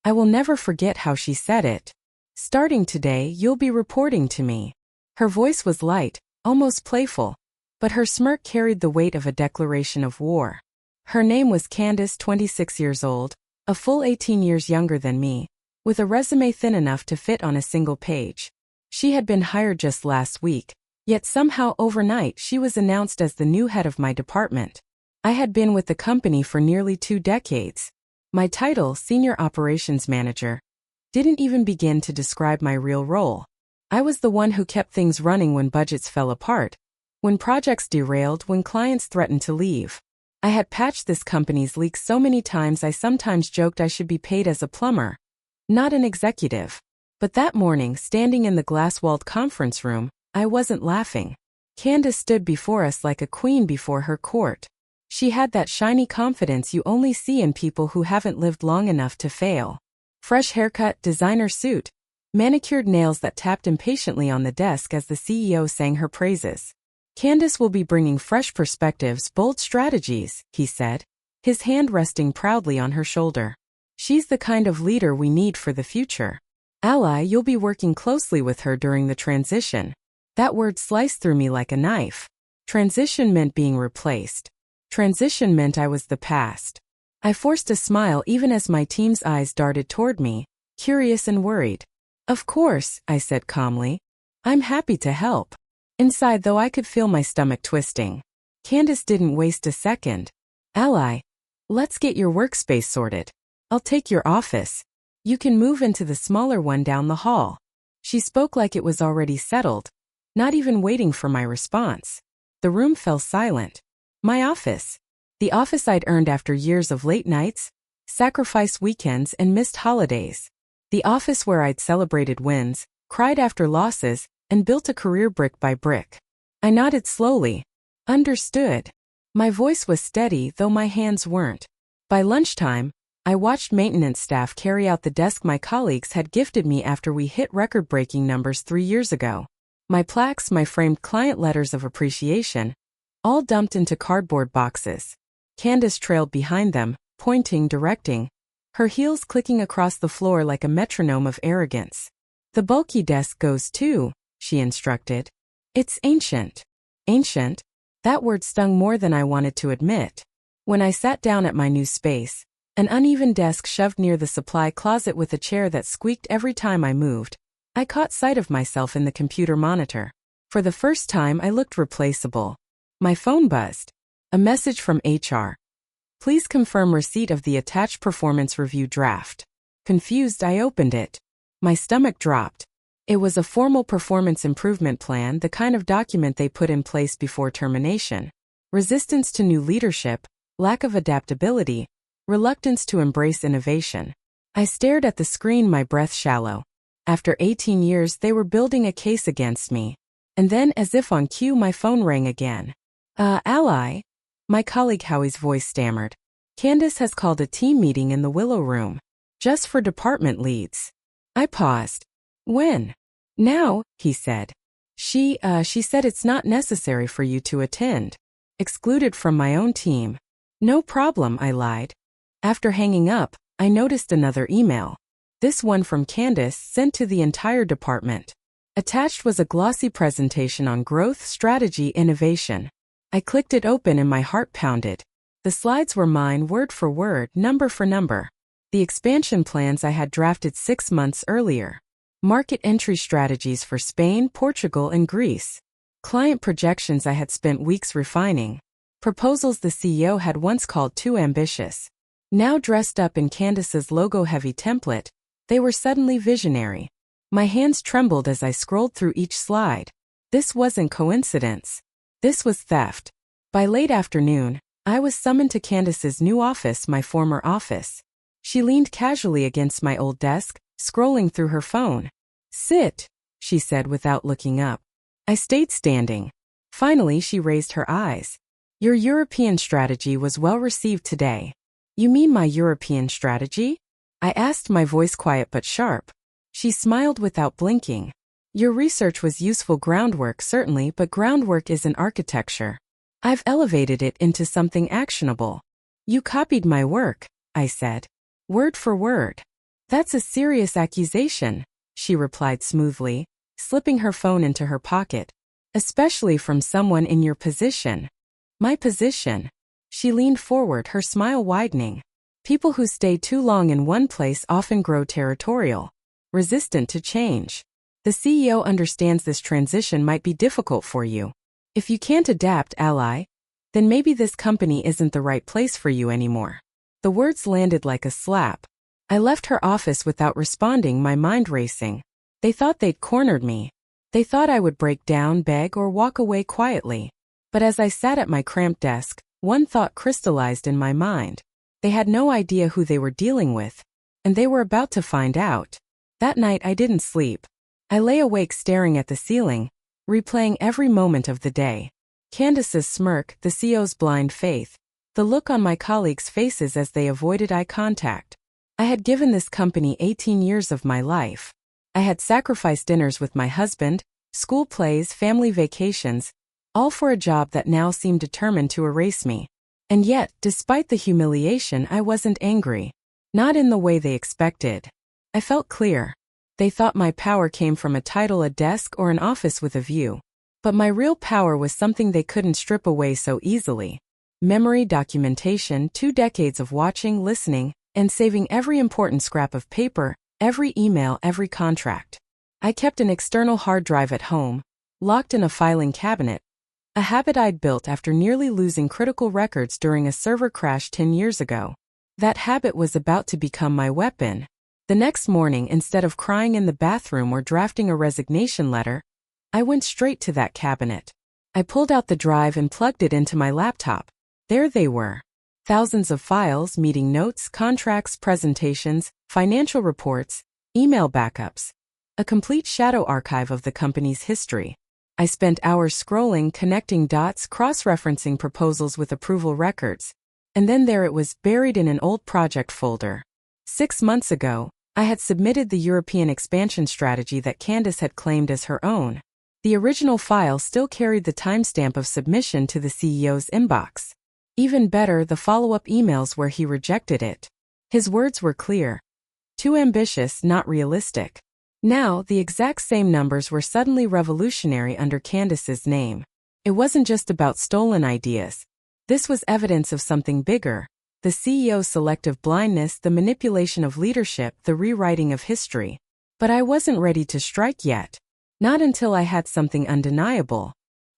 I will never forget how she said it. Starting today, you'll be reporting to me. Her voice was light, almost playful, but her smirk carried the weight of a declaration of war. Her name was Candace, 26 years old, a full 18 years younger than me, with a resume thin enough to fit on a single page. She had been hired just last week, yet somehow overnight she was announced as the new head of my department. I had been with the company for nearly 2 decades. My title, Senior Operations Manager, didn't even begin to describe my real role. I was the one who kept things running when budgets fell apart, when projects derailed, when clients threatened to leave. I had patched this company's leaks so many times I sometimes joked I should be paid as a plumber, not an executive. But that morning, standing in the glass-walled conference room, I wasn't laughing. Candace stood before us like a queen before her court. She had that shiny confidence you only see in people who haven't lived long enough to fail. Fresh haircut, designer suit, manicured nails that tapped impatiently on the desk as the CEO sang her praises. Candace will be bringing fresh perspectives, bold strategies, he said, his hand resting proudly on her shoulder. She's the kind of leader we need for the future. Ally, you'll be working closely with her during the transition. That word sliced through me like a knife. Transition meant being replaced. Transition meant I was the past. I forced a smile even as my team's eyes darted toward me, curious and worried. Of course, I said calmly. I'm happy to help. Inside, though, I could feel my stomach twisting. Candace didn't waste a second. Ally, let's get your workspace sorted. I'll take your office. You can move into the smaller one down the hall. She spoke like it was already settled, not even waiting for my response. The room fell silent. My office. The office I'd earned after years of late nights, sacrificed weekends, and missed holidays. The office where I'd celebrated wins, cried after losses, and built a career brick by brick. I nodded slowly. Understood. My voice was steady, though my hands weren't. By lunchtime, I watched maintenance staff carry out the desk my colleagues had gifted me after we hit record-breaking numbers 3 years ago. My plaques, my framed client letters of appreciation, all dumped into cardboard boxes. Candace trailed behind them, pointing, directing, her heels clicking across the floor like a metronome of arrogance. The bulky desk goes too, she instructed. It's ancient. Ancient? That word stung more than I wanted to admit. When I sat down at my new space, an uneven desk shoved near the supply closet with a chair that squeaked every time I moved, I caught sight of myself in the computer monitor. For the first time, I looked replaceable. My phone buzzed. A message from HR. Please confirm receipt of the attached performance review draft. Confused, I opened it. My stomach dropped. It was a formal performance improvement plan, the kind of document they put in place before termination. Resistance to new leadership, lack of adaptability, reluctance to embrace innovation. I stared at the screen, my breath shallow. After 18 years, they were building a case against me. And then, as if on cue, my phone rang again. Ally? My colleague Howie's voice stammered. Candace has called a team meeting in the Willow Room. Just for department leads. I paused. When? Now, he said. She said it's not necessary for you to attend. Excluded from my own team. No problem, I lied. After hanging up, I noticed another email. This one from Candace, sent to the entire department. Attached was a glossy presentation on growth, strategy, innovation. I clicked it open and my heart pounded. The slides were mine, word for word, number for number. The expansion plans I had drafted 6 months earlier. Market entry strategies for Spain, Portugal, and Greece. Client projections I had spent weeks refining. Proposals the CEO had once called too ambitious. Now dressed up in Candace's logo-heavy template, they were suddenly visionary. My hands trembled as I scrolled through each slide. This wasn't coincidence. This was theft. By late afternoon, I was summoned to Candace's new office, my former office. She leaned casually against my old desk, scrolling through her phone. Sit, she said without looking up. I stayed standing. Finally, she raised her eyes. Your European strategy was well received today. You mean my European strategy? I asked, my voice quiet but sharp. She smiled without blinking. Your research was useful groundwork, certainly, but groundwork isn't architecture. I've elevated it into something actionable. You copied my work, I said. Word for word. That's a serious accusation, she replied smoothly, slipping her phone into her pocket. Especially from someone in your position. My position? She leaned forward, her smile widening. People who stay too long in one place often grow territorial, resistant to change. The CEO understands this transition might be difficult for you. If you can't adapt, ally, then maybe this company isn't the right place for you anymore. The words landed like a slap. I left her office without responding, my mind racing. They thought they'd cornered me. They thought I would break down, beg, or walk away quietly. But as I sat at my cramped desk, one thought crystallized in my mind. They had no idea who they were dealing with, and they were about to find out. That night I didn't sleep. I lay awake staring at the ceiling, replaying every moment of the day. Candace's smirk, the CEO's blind faith, the look on my colleagues' faces as they avoided eye contact. I had given this company 18 years of my life. I had sacrificed dinners with my husband, school plays, family vacations, all for a job that now seemed determined to erase me. And yet, despite the humiliation, I wasn't angry. Not in the way they expected. I felt clear. They thought my power came from a title, a desk, or an office with a view. But my real power was something they couldn't strip away so easily. Memory, documentation, 2 decades of watching, listening, and saving every important scrap of paper, every email, every contract. I kept an external hard drive at home, locked in a filing cabinet, a habit I'd built after nearly losing critical records during a server crash 10 years ago. That habit was about to become my weapon. The next morning, instead of crying in the bathroom or drafting a resignation letter, I went straight to that cabinet. I pulled out the drive and plugged it into my laptop. There they were. Thousands of files, meeting notes, contracts, presentations, financial reports, email backups. A complete shadow archive of the company's history. I spent hours scrolling, connecting dots, cross-referencing proposals with approval records. And then there it was, buried in an old project folder. 6 months ago, I had submitted the European expansion strategy that Candace had claimed as her own. The original file still carried the timestamp of submission to the CEO's inbox. Even better, the follow-up emails where he rejected it. His words were clear. Too ambitious, not realistic. Now, the exact same numbers were suddenly revolutionary under Candace's name. It wasn't just about stolen ideas. This was evidence of something bigger. The CEO's selective blindness, the manipulation of leadership, the rewriting of history. But I wasn't ready to strike yet. Not until I had something undeniable.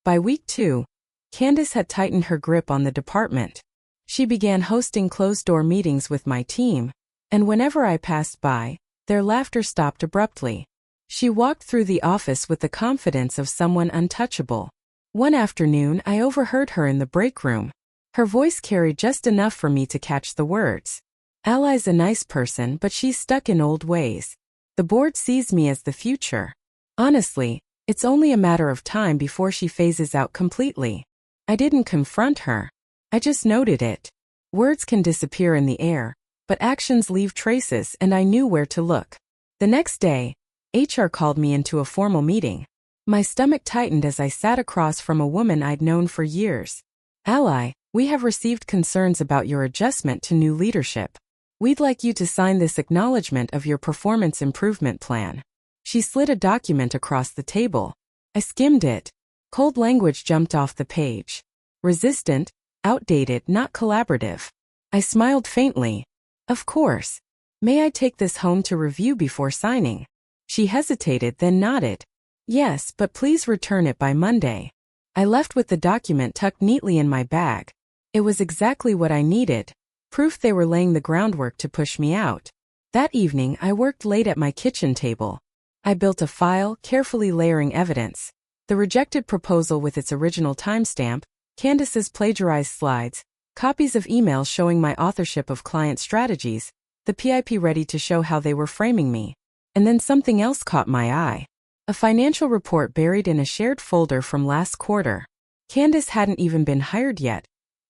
By week 2, Candace had tightened her grip on the department. She began hosting closed-door meetings with my team, and whenever I passed by, their laughter stopped abruptly. She walked through the office with the confidence of someone untouchable. One afternoon, I overheard her in the break room. Her voice carried just enough for me to catch the words. Ally's a nice person, but she's stuck in old ways. The board sees me as the future. Honestly, it's only a matter of time before she phases out completely. I didn't confront her. I just noted it. Words can disappear in the air, but actions leave traces, and I knew where to look. The next day, HR called me into a formal meeting. My stomach tightened as I sat across from a woman I'd known for years. Ally, we have received concerns about your adjustment to new leadership. We'd like you to sign this acknowledgement of your performance improvement plan. She slid a document across the table. I skimmed it. Cold language jumped off the page. Resistant, outdated, not collaborative. I smiled faintly. Of course. May I take this home to review before signing? She hesitated, then nodded. Yes, but please return it by Monday. I left with the document tucked neatly in my bag. It was exactly what I needed. Proof they were laying the groundwork to push me out. That evening, I worked late at my kitchen table. I built a file, carefully layering evidence. The rejected proposal with its original timestamp, Candace's plagiarized slides, copies of emails showing my authorship of client strategies, the PIP ready to show how they were framing me. And then something else caught my eye. A financial report buried in a shared folder from last quarter. Candace hadn't even been hired yet,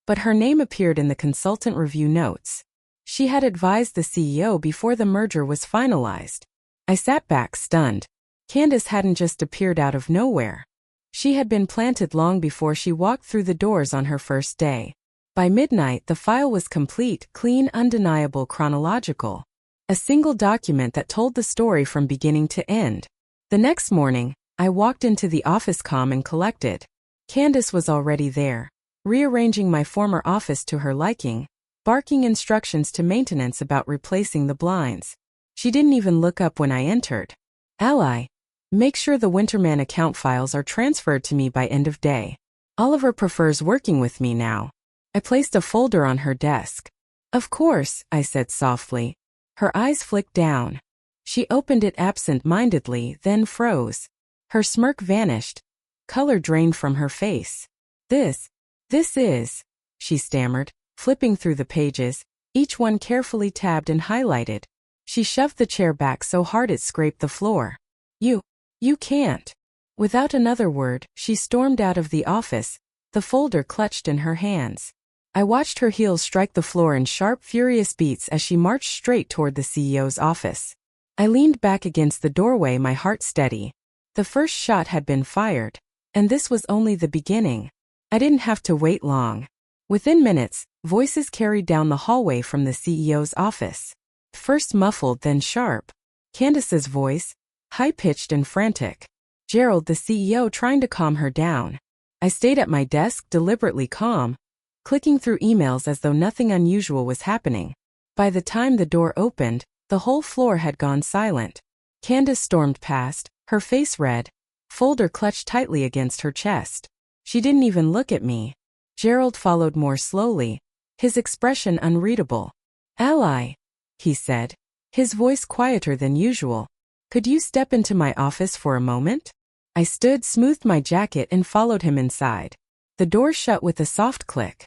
but her name appeared in the consultant review notes. She had advised the CEO before the merger was finalized. I sat back stunned. Candace hadn't just appeared out of nowhere. She had been planted long before she walked through the doors on her first day. By midnight, the file was complete, clean, undeniable, chronological. A single document that told the story from beginning to end. The next morning, I walked into the office calm and collected. Candace was already there, rearranging my former office to her liking, barking instructions to maintenance about replacing the blinds. She didn't even look up when I entered. Ally, make sure the Winterman account files are transferred to me by end of day. Oliver prefers working with me now. I placed a folder on her desk. Of course, I said softly. Her eyes flicked down. She opened it absent-mindedly, then froze. Her smirk vanished. Color drained from her face. This is, she stammered, flipping through the pages, each one carefully tabbed and highlighted. She shoved the chair back so hard it scraped the floor. You can't. Without another word, she stormed out of the office, the folder clutched in her hands. I watched her heels strike the floor in sharp, furious beats as she marched straight toward the CEO's office. I leaned back against the doorway, my heart steady. The first shot had been fired, and this was only the beginning. I didn't have to wait long. Within minutes, voices carried down the hallway from the CEO's office. First muffled, then sharp. Candace's voice, high-pitched and frantic. Gerald, the CEO, trying to calm her down. I stayed at my desk, deliberately calm, clicking through emails as though nothing unusual was happening. By the time the door opened, the whole floor had gone silent. Candace stormed past, her face red, folder clutched tightly against her chest. She didn't even look at me. Gerald followed more slowly, his expression unreadable. Ally, he said, his voice quieter than usual. Could you step into my office for a moment? I stood, smoothed my jacket, and followed him inside. The door shut with a soft click.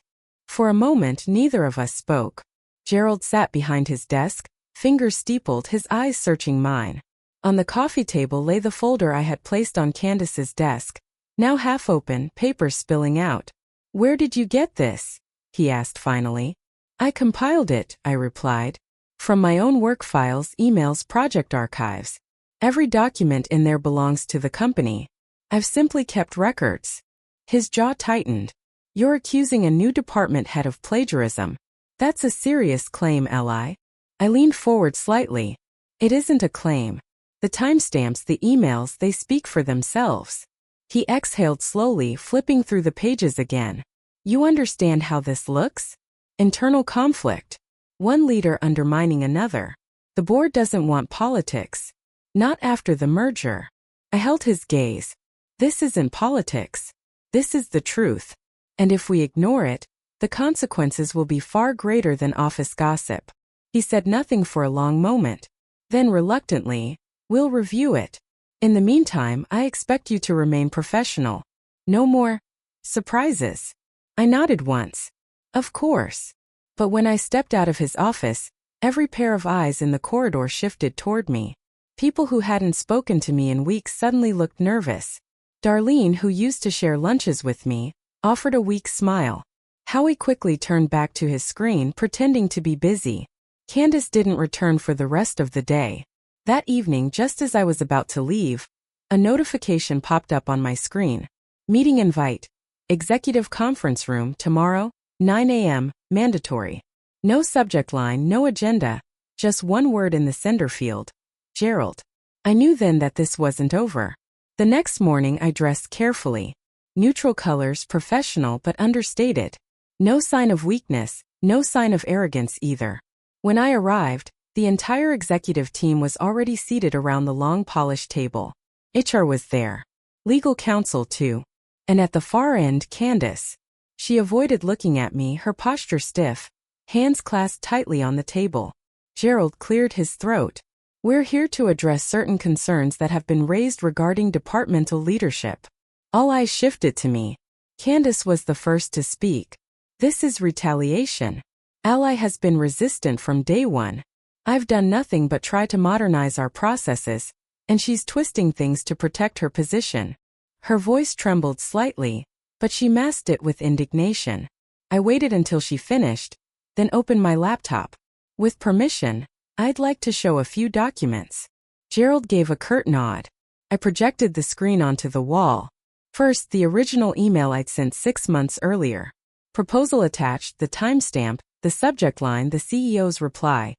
For a moment, neither of us spoke. Gerald sat behind his desk, fingers steepled, his eyes searching mine. On the coffee table lay the folder I had placed on Candace's desk, now half open, paper spilling out. Where did you get this? He asked finally. I compiled it, I replied. From my own work files, emails, project archives. Every document in there belongs to the company. I've simply kept records. His jaw tightened. You're accusing a new department head of plagiarism. That's a serious claim, Ally. I leaned forward slightly. It isn't a claim. The timestamps, the emails, they speak for themselves. He exhaled slowly, flipping through the pages again. You understand how this looks? Internal conflict. One leader undermining another. The board doesn't want politics. Not after the merger. I held his gaze. This isn't politics. This is the truth. And if we ignore it, the consequences will be far greater than office gossip. He said nothing for a long moment. Then reluctantly, we'll review it. In the meantime, I expect you to remain professional. No more surprises. I nodded once. Of course. But when I stepped out of his office, every pair of eyes in the corridor shifted toward me. People who hadn't spoken to me in weeks suddenly looked nervous. Darlene, who used to share lunches with me, offered a weak smile. Howie quickly turned back to his screen, pretending to be busy. Candace didn't return for the rest of the day. That evening, just as I was about to leave, a notification popped up on my screen. Meeting invite. Executive conference room tomorrow, 9 a.m., mandatory. No subject line, no agenda, just one word in the sender field. Gerald. I knew then that this wasn't over. The next morning I dressed carefully. Neutral colors, professional but understated. No sign of weakness, no sign of arrogance either. When I arrived, the entire executive team was already seated around the long polished table. HR was there. Legal counsel too. And at the far end, Candace. She avoided looking at me, her posture stiff, hands clasped tightly on the table. Gerald cleared his throat. We're here to address certain concerns that have been raised regarding departmental leadership. All eyes shifted to me. Candace was the first to speak. This is retaliation. Ally has been resistant from day one. I've done nothing but try to modernize our processes, and she's twisting things to protect her position. Her voice trembled slightly, but she masked it with indignation. I waited until she finished, then opened my laptop. With permission, I'd like to show a few documents. Gerald gave a curt nod. I projected the screen onto the wall. First, the original email I'd sent 6 months earlier. Proposal attached, the timestamp, the subject line, the CEO's reply.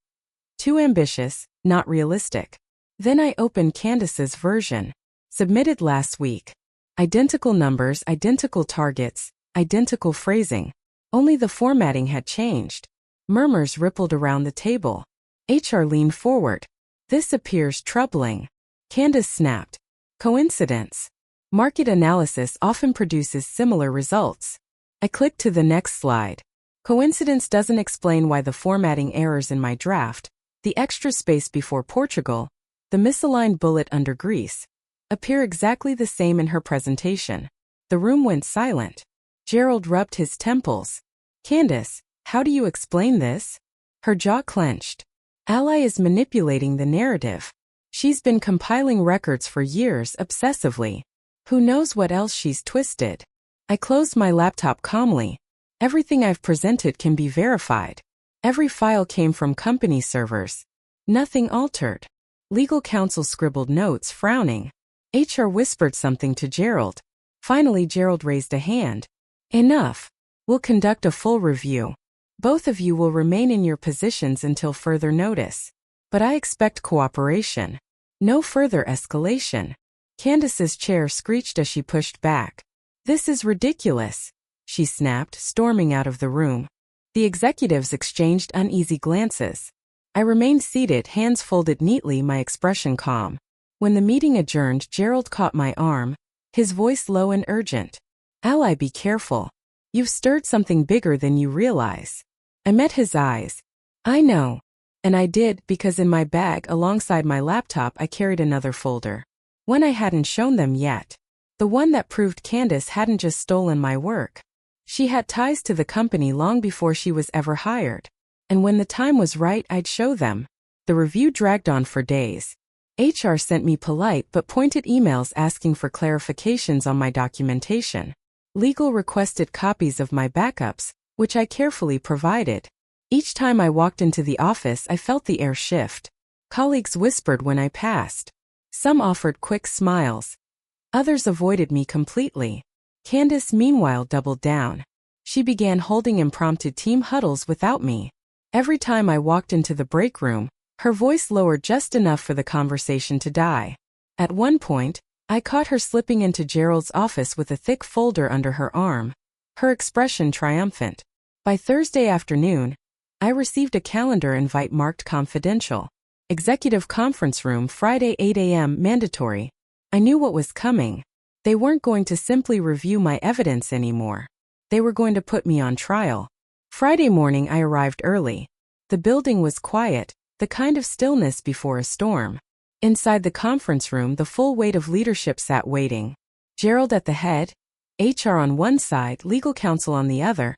Too ambitious, not realistic. Then I opened Candace's version. Submitted last week. Identical numbers, identical targets, identical phrasing. Only the formatting had changed. Murmurs rippled around the table. HR leaned forward. This appears troubling. Candace snapped. Coincidence. Market analysis often produces similar results. I clicked to the next slide. Coincidence doesn't explain why the formatting errors in my draft, the extra space before Portugal, the misaligned bullet under Greece, appear exactly the same in her presentation. The room went silent. Gerald rubbed his temples. Candace, how do you explain this? Her jaw clenched. Ally is manipulating the narrative. She's been compiling records for years obsessively. Who knows what else she's twisted? I closed my laptop calmly. Everything I've presented can be verified. Every file came from company servers. Nothing altered. Legal counsel scribbled notes, frowning. HR whispered something to Gerald. Finally, Gerald raised a hand. Enough. We'll conduct a full review. Both of you will remain in your positions until further notice. But I expect cooperation. No further escalation. Candace's chair screeched as she pushed back. This is ridiculous, she snapped, storming out of the room. The executives exchanged uneasy glances. I remained seated, hands folded neatly, my expression calm. When the meeting adjourned, Gerald caught my arm, his voice low and urgent. Ally, be careful. You've stirred something bigger than you realize. I met his eyes. I know. And I did, because in my bag alongside my laptop I carried another folder. One I hadn't shown them yet. The one that proved Candace hadn't just stolen my work. She had ties to the company long before she was ever hired. And when the time was right, I'd show them. The review dragged on for days. HR sent me polite but pointed emails asking for clarifications on my documentation. Legal requested copies of my backups, which I carefully provided. Each time I walked into the office, I felt the air shift. Colleagues whispered when I passed. Some offered quick smiles. Others avoided me completely. Candace, meanwhile, doubled down. She began holding impromptu team huddles without me. Every time I walked into the break room, her voice lowered just enough for the conversation to die. At one point, I caught her slipping into Gerald's office with a thick folder under her arm, her expression triumphant. By Thursday afternoon, I received a calendar invite marked confidential. Executive conference room, Friday 8 a.m. mandatory. I knew what was coming. They weren't going to simply review my evidence anymore. They were going to put me on trial. Friday morning I arrived early. The building was quiet, the kind of stillness before a storm. Inside the conference room, the full weight of leadership sat waiting. Gerald at the head, HR on one side, legal counsel on the other,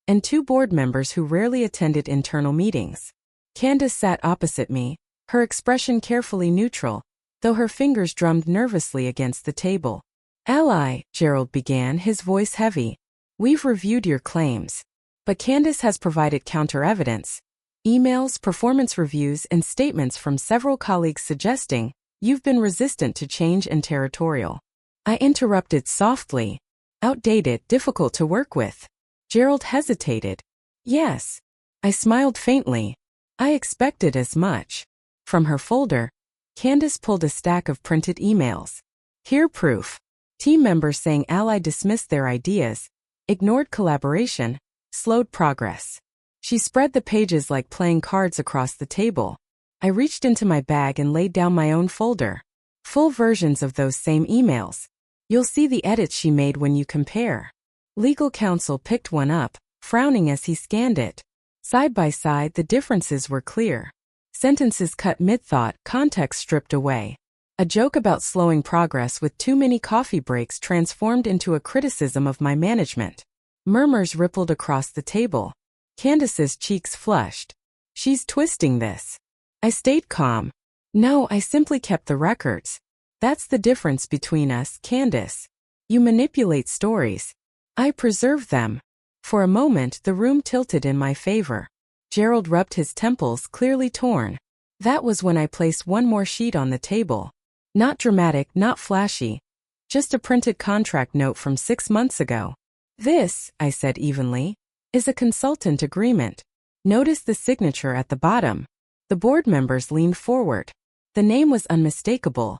and two board members who rarely attended internal meetings. Candace sat opposite me, her expression carefully neutral, though her fingers drummed nervously against the table. Ally, Gerald began, his voice heavy. We've reviewed your claims. But Candace has provided counter-evidence. Emails, performance reviews, and statements from several colleagues suggesting you've been resistant to change and territorial. I interrupted softly. Outdated, difficult to work with. Gerald hesitated. Yes. I smiled faintly. I expected as much. From her folder, Candace pulled a stack of printed emails. Here proof. Team members saying Ally dismissed their ideas, ignored collaboration, slowed progress. She spread the pages like playing cards across the table. I reached into my bag and laid down my own folder. Full versions of those same emails. You'll see the edits she made when you compare. Legal counsel picked one up, frowning as he scanned it. Side by side, the differences were clear. Sentences cut mid-thought, context stripped away. A joke about slowing progress with too many coffee breaks transformed into a criticism of my management. Murmurs rippled across the table. Candace's cheeks flushed. She's twisting this. I stayed calm. No, I simply kept the records. That's the difference between us, Candace. You manipulate stories. I preserve them. For a moment, the room tilted in my favor. Gerald rubbed his temples, clearly torn. That was when I placed one more sheet on the table. Not dramatic, not flashy. Just a printed contract note from 6 months ago. This, I said evenly, is a consultant agreement. Notice the signature at the bottom. The board members leaned forward. The name was unmistakable.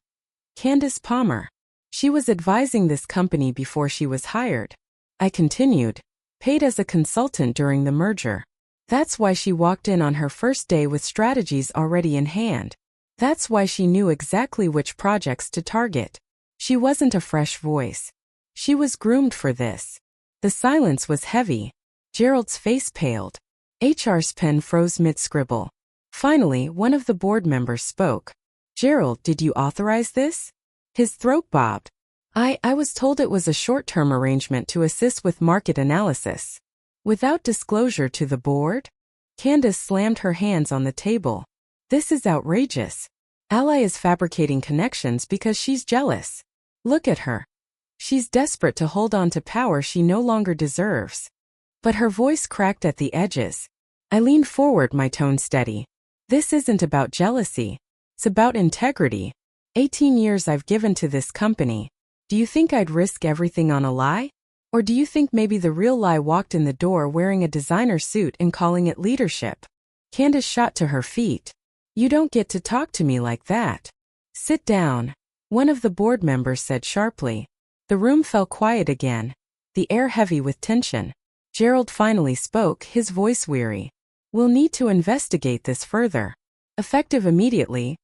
Candace Palmer. She was advising this company before she was hired. I continued. Paid as a consultant during the merger. That's why she walked in on her first day with strategies already in hand. That's why she knew exactly which projects to target. She wasn't a fresh voice. She was groomed for this. The silence was heavy. Gerald's face paled. HR's pen froze mid-scribble. Finally, one of the board members spoke. Gerald, did you authorize this? His throat bobbed. I was told it was a short-term arrangement to assist with market analysis. Without disclosure to the board? Candace slammed her hands on the table. This is outrageous. Ally is fabricating connections because she's jealous. Look at her. She's desperate to hold on to power she no longer deserves. But her voice cracked at the edges. I leaned forward, my tone steady. This isn't about jealousy. It's about integrity. 18 years I've given to this company. Do you think I'd risk everything on a lie? Or do you think maybe the real lie walked in the door wearing a designer suit and calling it leadership? Candace shot to her feet. You don't get to talk to me like that. Sit down, one of the board members said sharply. The room fell quiet again, the air heavy with tension. Gerald finally spoke, his voice weary. We'll need to investigate this further. Effective immediately,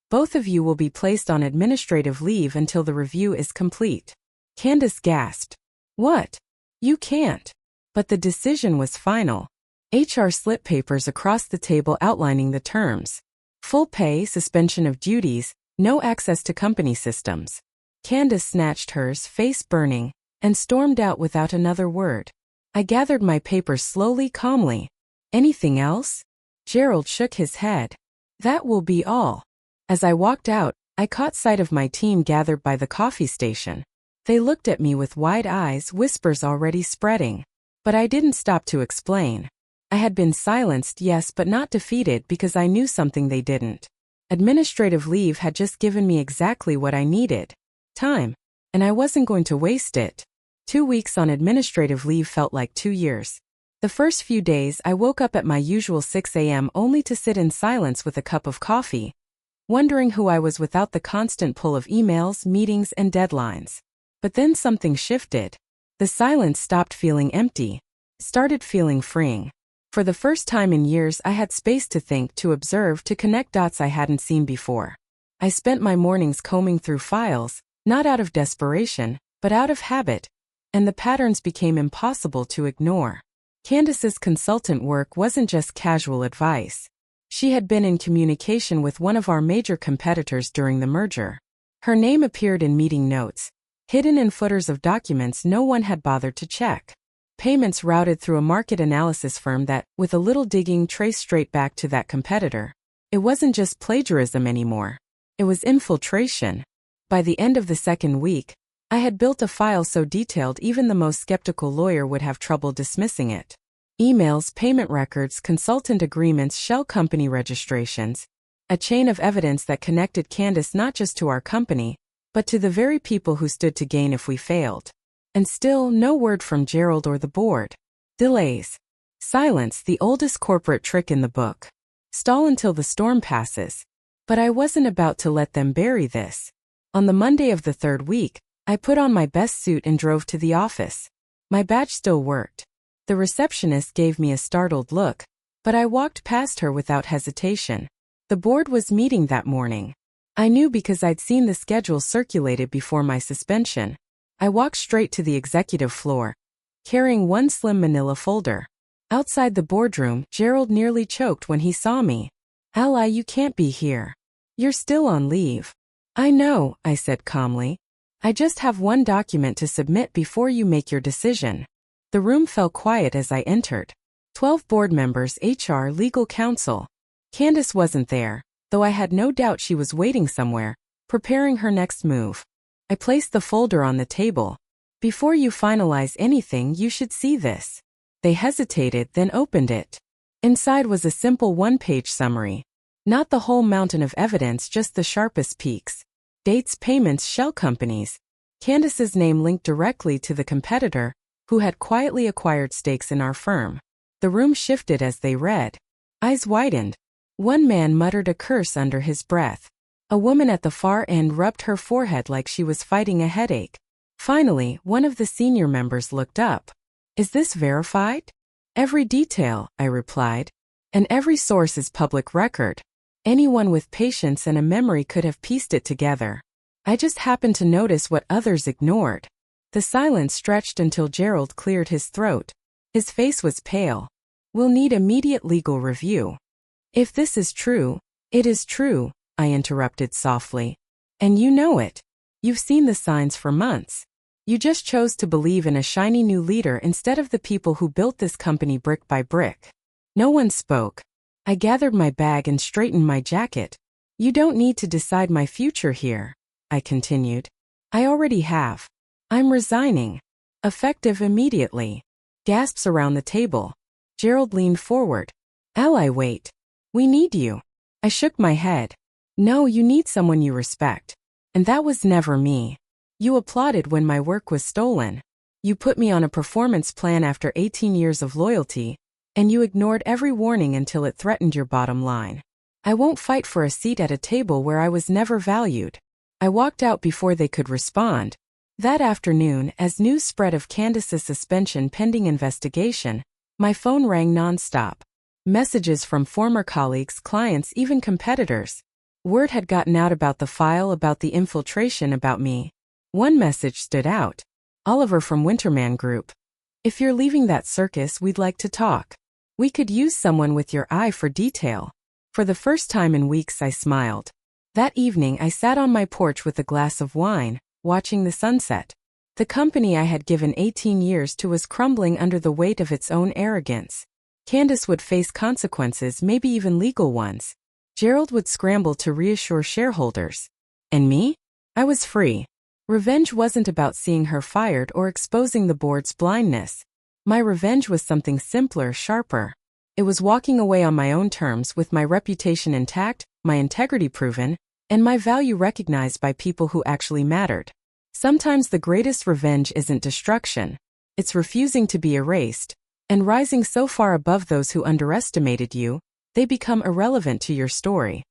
both of you will be placed on administrative leave until the review is complete. Candace gasped. What? You can't. But the decision was final. HR slipped papers across the table outlining the terms. Full pay, suspension of duties, no access to company systems. Candace snatched hers, face burning, and stormed out without another word. I gathered my papers slowly, calmly. Anything else? Gerald shook his head. That will be all. As I walked out, I caught sight of my team gathered by the coffee station. They looked at me with wide eyes, whispers already spreading. But I didn't stop to explain. I had been silenced, yes, but not defeated because I knew something they didn't. Administrative leave had just given me exactly what I needed. Time. And I wasn't going to waste it. 2 weeks on administrative leave felt like 2 years. The first few days I woke up at my usual 6 a.m. only to sit in silence with a cup of coffee, wondering who I was without the constant pull of emails, meetings, and deadlines. But then something shifted. The silence stopped feeling empty, started feeling freeing. For the first time in years I had space to think, to observe, to connect dots I hadn't seen before. I spent my mornings combing through files, not out of desperation, but out of habit, and the patterns became impossible to ignore. Candace's consultant work wasn't just casual advice. She had been in communication with one of our major competitors during the merger. Her name appeared in meeting notes, hidden in footers of documents no one had bothered to check. Payments routed through a market analysis firm that, with a little digging, traced straight back to that competitor. It wasn't just plagiarism anymore. It was infiltration. By the end of the second week, I had built a file so detailed even the most skeptical lawyer would have trouble dismissing it. Emails, payment records, consultant agreements, shell company registrations. A chain of evidence that connected Candace not just to our company, but to the very people who stood to gain if we failed. And still, no word from Gerald or the board. Delays. Silence, the oldest corporate trick in the book. Stall until the storm passes. But I wasn't about to let them bury this. On the Monday of the third week, I put on my best suit and drove to the office. My badge still worked. The receptionist gave me a startled look, but I walked past her without hesitation. The board was meeting that morning. I knew because I'd seen the schedule circulated before my suspension. I walked straight to the executive floor, carrying one slim manila folder. Outside the boardroom, Gerald nearly choked when he saw me. Ally, you can't be here. You're still on leave. I know, I said calmly. I just have one document to submit before you make your decision. The room fell quiet as I entered. 12 board members, HR, legal counsel. Candace wasn't there, though I had no doubt she was waiting somewhere, preparing her next move. I placed the folder on the table. Before you finalize anything, you should see this. They hesitated, then opened it. Inside was a simple one-page summary. Not the whole mountain of evidence, just the sharpest peaks. Dates, payments, shell companies. Candace's name linked directly to the competitor, who had quietly acquired stakes in our firm. The room shifted as they read. Eyes widened. One man muttered a curse under his breath. A woman at the far end rubbed her forehead like she was fighting a headache. Finally, one of the senior members looked up. "Is this verified?" "Every detail," I replied. "And every source is public record. Anyone with patience and a memory could have pieced it together. I just happened to notice what others ignored." The silence stretched until Gerald cleared his throat. His face was pale. "We'll need immediate legal review." "If this is true, it is true," I interrupted softly. "And you know it. You've seen the signs for months. You just chose to believe in a shiny new leader instead of the people who built this company brick by brick." No one spoke. I gathered my bag and straightened my jacket. "You don't need to decide my future here," I continued. "I already have. I'm resigning. Effective immediately." Gasps around the table. Gerald leaned forward. "Ally, wait. We need you." I shook my head. "No, you need someone you respect. And that was never me. You applauded when my work was stolen. You put me on a performance plan after 18 years of loyalty, and you ignored every warning until it threatened your bottom line. I won't fight for a seat at a table where I was never valued." I walked out before they could respond. That afternoon, as news spread of Candace's suspension pending investigation, my phone rang nonstop. Messages from former colleagues, clients, even competitors. Word had gotten out about the file, about the infiltration, about me. One message stood out. "Oliver from Winterman Group. If you're leaving that circus, we'd like to talk. We could use someone with your eye for detail." For the first time in weeks, I smiled. That evening, I sat on my porch with a glass of wine, watching the sunset. The company I had given 18 years to was crumbling under the weight of its own arrogance. Candace would face consequences, maybe even legal ones. Gerald would scramble to reassure shareholders. And me? I was free. Revenge wasn't about seeing her fired or exposing the board's blindness. My revenge was something simpler, sharper. It was walking away on my own terms with my reputation intact, my integrity proven, and my value recognized by people who actually mattered. Sometimes the greatest revenge isn't destruction. It's refusing to be erased, and rising so far above those who underestimated you, they become irrelevant to your story.